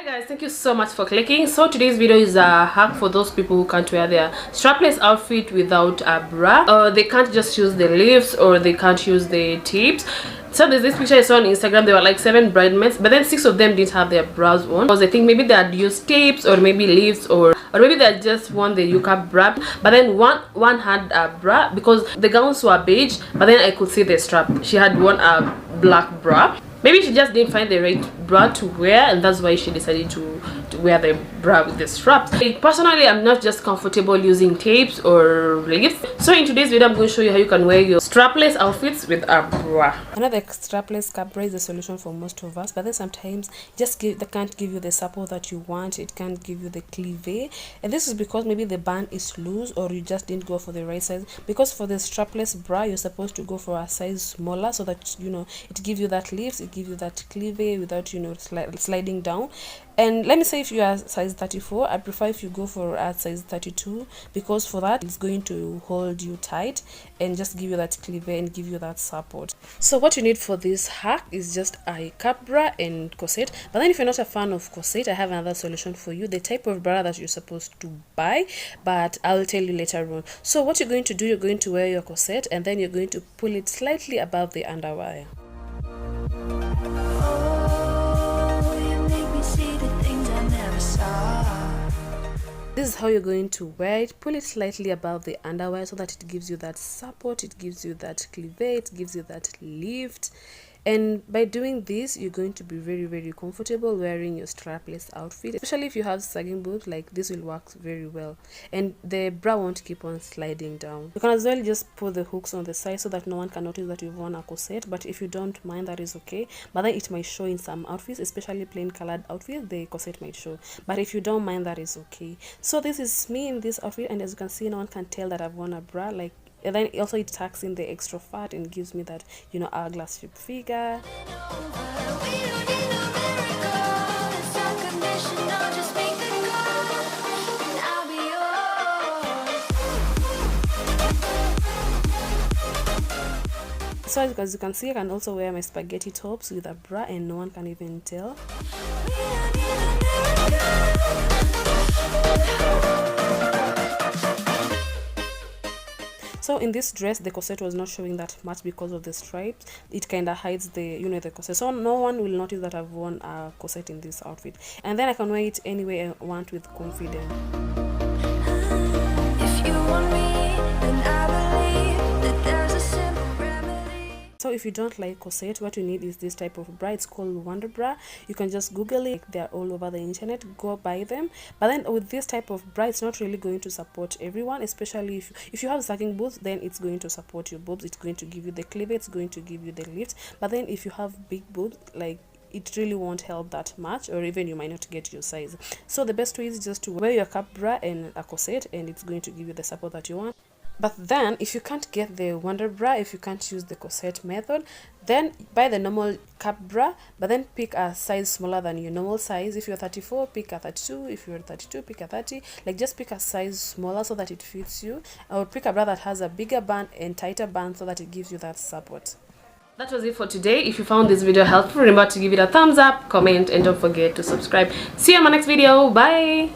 Hi guys, thank you so much for clicking. So today's video is a hack for those people who can't wear their strapless outfit without a bra, or they can't just use the leaves, or they can't use the tips. So there's this picture I saw on Instagram. There were like 7 bridesmaids, but then 6 of them didn't have their bras on, because I think maybe they had used tips or maybe leaves, or maybe they just won the yucca bra. But then one had a bra, because the gowns were beige, but then I could see the strap. She had worn a black bra. Maybe she just didn't find the right bra to wear, and that's why she decided to wear the bra with the straps. Personally, I'm not just comfortable using tapes or leaves. So in today's video, I'm going to show you how you can wear your strapless outfits with a bra. Another strapless cap bra is the solution for most of us, but then sometimes they can't give you the support that you want. It can't give you the cleavage, and this is because maybe the band is loose, or you just didn't go for the right size. Because for the strapless bra, you're supposed to go for a size smaller, so that it gives you that lift, it gives you that cleavage without sliding down. And let me say, if you are size 34, I prefer if you go for a size 32, because for that it's going to hold you tight and just give you that cleavage and give you that support. So what you need for this hack is just a cap bra and corset. But then if you're not a fan of corset, I have another solution for you, the type of bra that you're supposed to buy, but I'll tell you later on. So what you're going to do, you're going to wear your corset, and then you're going to pull it slightly above the underwire. This is how you're going to wear it. Pull it slightly above the underwear so that it gives you that support, it gives you that cleavage, it gives you that lift. And by doing this, you're going to be very, very comfortable wearing your strapless outfit, especially if you have sagging boobs. Like, this will work very well, and the bra won't keep on sliding down. You can as well just put the hooks on the side so that no one can notice that you've worn a corset, but if you don't mind, that is okay. But then it might show in some outfits, especially plain colored outfits, the corset might show. But if you don't mind, that is okay. So this is me in this outfit, and as you can see, no one can tell that I've worn a bra. Like, and then also it tucks in the extra fat and gives me that hourglass shape figure. So as you can see, I can also wear my spaghetti tops with a bra and no one can even tell. So in this dress, the corset was not showing that much because of the stripes. It kind of hides the the corset, so no one will notice that I've worn a corset in this outfit. And then I can wear it any way I want with confidence. If you want me, then I believe that there's a simple remedy. So if you don't like corset, what you need is this type of bra. It's called Wonder Bra. You can just Google it. They're all over the internet. Go buy them. But then with this type of bra, it's not really going to support everyone, especially if you have sagging boobs, then it's going to support your boobs. It's going to give you the cleavage, it's going to give you the lift. But then if you have big boobs, like, it really won't help that much, or even you might not get your size. So the best way is just to wear your cap bra and a corset, and it's going to give you the support that you want. But then if you can't get the Wonder Bra, if you can't use the corset method, then buy the normal cap bra, but then pick a size smaller than your normal size. If you're 34, pick a 32. If you're 32, pick a 30. Like, just pick a size smaller so that it fits you. Or pick a bra that has a bigger band and tighter band so that it gives you that support. That was it for today. If you found this video helpful, remember to give it a thumbs up, comment, and don't forget to subscribe. See you in my next video. Bye.